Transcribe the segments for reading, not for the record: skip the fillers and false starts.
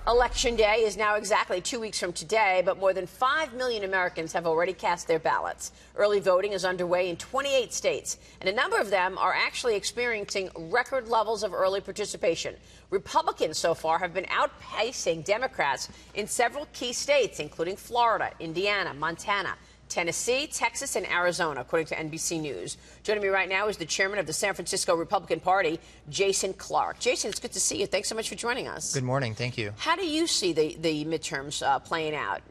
Election Day is now exactly 2 weeks from today, but more than 5 million Americans have already cast their ballots. Early voting is underway in 28 states, and a number of them are actually experiencing record levels of early participation. Republicans so far have been outpacing Democrats in several key states, including Florida, Indiana, Montana, Tennessee, Texas, and Arizona, according to NBC News. Joining me right now is the chairman of the San Francisco Republican Party, Jason Clark. Jason, it's good to see you. Thanks so much for joining us. Good morning. Thank you. How do you see the midterms playing out?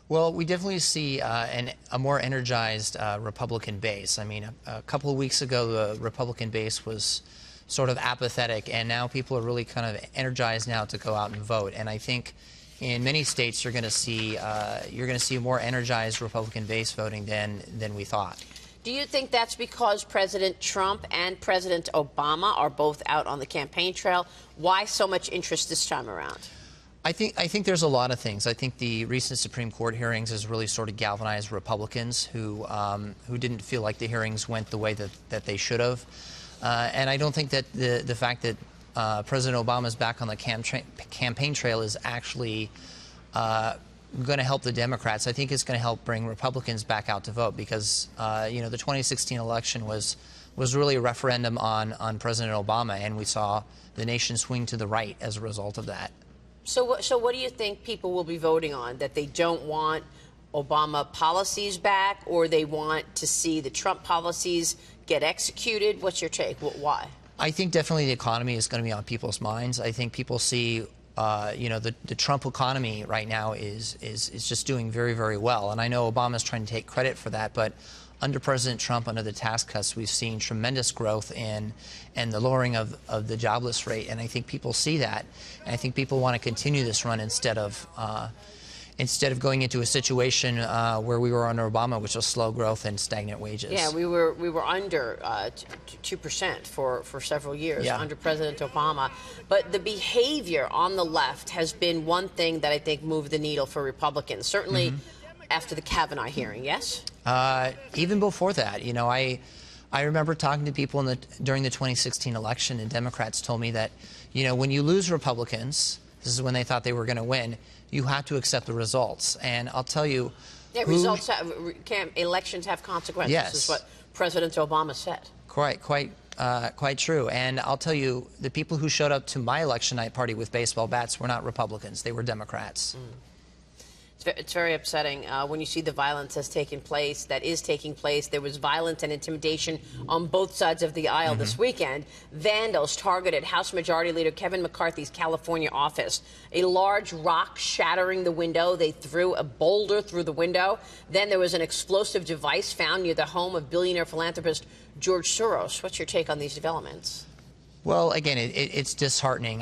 Well, we definitely see a more energized Republican base. I mean, a couple of weeks ago, the Republican base was sort of apathetic, and now people are really kind of energized now to go out and vote. And I think in many states, you're going to see a more energized Republican base voting than we thought. Do you think that's because President Trump and President Obama are both out on the campaign trail? Why so much interest this time around? I think there's a lot of things. I think the recent Supreme Court hearings has really sort of galvanized Republicans who didn't feel like the hearings went the way that they should have. And I don't think that the fact that President Obama's back on the campaign trail is actually going to help the Democrats. I think it's going to help bring Republicans back out to vote because, the 2016 election was really a referendum on President Obama, and we saw the nation swing to the right as a result of that. So what do you think people will be voting on? That they don't want Obama policies back, or they want to see the Trump policies get executed? What's your take? Why? I think definitely the economy is going to be on people's minds. I think people see, the Trump economy right now is just doing very, very well. And I know Obama's trying to take credit for that, but under President Trump, under the tax cuts, we've seen tremendous growth and the lowering of the jobless rate. And I think people see that. And I think people want to continue this run instead of going into a situation where we were under Obama, which was slow growth and stagnant wages. Yeah, we were under 2% for several years under President Obama. But the behavior on the left has been one thing that I think moved the needle for Republicans, certainly after the Kavanaugh hearing, yes? Even before that, I remember talking to people during the 2016 election, and Democrats told me that, when you lose Republicans, this is when they thought they were going to win, you have to accept the results. And I'll tell you, elections have consequences. Yes. Is what President Obama said. Quite true. And I'll tell you, the people who showed up to my election night party with baseball bats were not Republicans; they were Democrats. It's very upsetting when you see the violence that is taking place. There was violence and intimidation on both sides of the aisle this weekend. Vandals targeted House Majority Leader Kevin McCarthy's California office. A large rock shattering the window. They threw a boulder through the window. Then there was an explosive device found near the home of billionaire philanthropist George Soros. What's your take on these developments? Well, again, it's disheartening.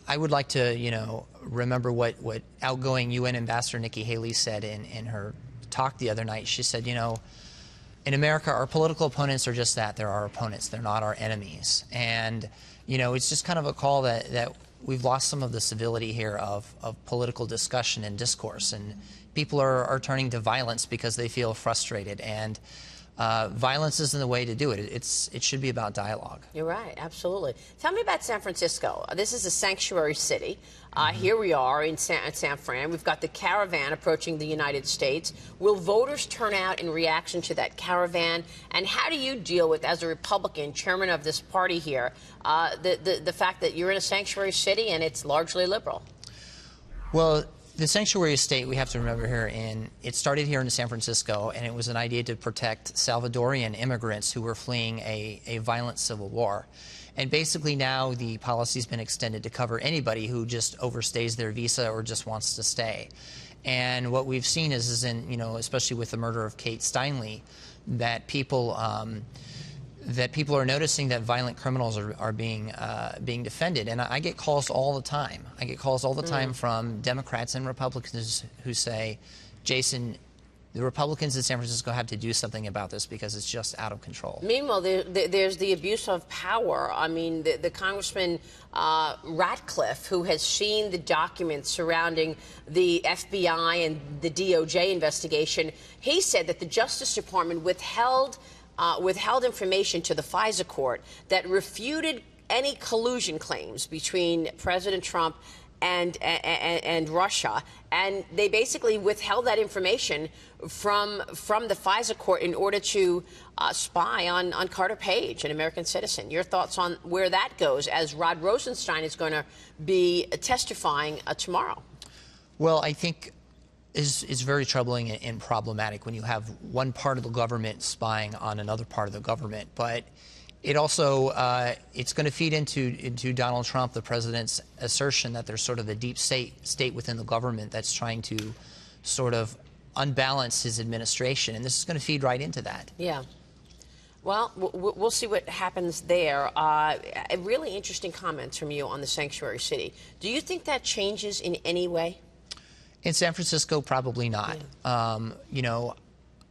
I would like to, remember what outgoing UN Ambassador Nikki Haley said in her talk the other night. She said, in America, our political opponents are just that. They're our opponents. They're not our enemies. And, it's just kind of a call that we've lost some of the civility here of political discussion and discourse. And people are turning to violence because they feel frustrated. And violence isn't the way to do it. It should be about dialogue. You're right. Absolutely. Tell me about San Francisco. This is a sanctuary city. Here we are in San Fran. We've got the caravan approaching the United States. Will voters turn out in reaction to that caravan? And how do you deal with, as a Republican, chairman of this party here, the fact that you're in a sanctuary city and it's largely liberal? Well, the sanctuary state, we have to remember here, it started here in San Francisco, and it was an idea to protect Salvadorian immigrants who were fleeing a violent civil war. And basically now the policy's been extended to cover anybody who just overstays their visa or just wants to stay. And what we've seen is especially with the murder of Kate Steinle, that people are noticing that violent criminals are being defended. And I get calls all the time. I get calls all the time from Democrats and Republicans who say, Jason, the Republicans in San Francisco have to do something about this because it's just out of control. Meanwhile, there's the abuse of power. I mean, the Congressman Ratcliffe, who has seen the documents surrounding the FBI and the DOJ investigation, he said that the Justice Department withheld information to the FISA court that refuted any collusion claims between President Trump and Russia, and they basically withheld that information from the FISA court in order to spy on Carter Page, an American citizen. Your thoughts on where that goes, as Rod Rosenstein is going to be testifying tomorrow? Well, I think is very troubling and problematic when you have one part of the government spying on another part of the government. But it also it's going to feed into Donald Trump, the president's assertion that there's sort of a deep state within the government that's trying to sort of unbalance his administration, and this is going to feed right into that. Yeah. Well, we'll see what happens there. Really interesting comments from you on the sanctuary city. Do you think that changes in any way? In San Francisco, probably not. Yeah. You know,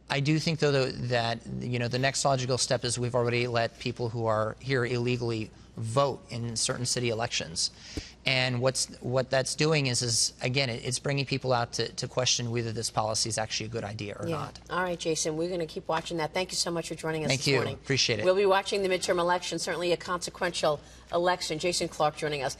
I do think, though, that, you know, the next logical step is we've already let people who are here illegally vote in certain city elections. And what that's doing is again, it's bringing people out to question whether this policy is actually a good idea or not. All right, Jason, we're going to keep watching that. Thank you so much for joining us this morning. Thank you. Appreciate it. We'll be watching the midterm election, certainly a consequential election. Jason Clark joining us.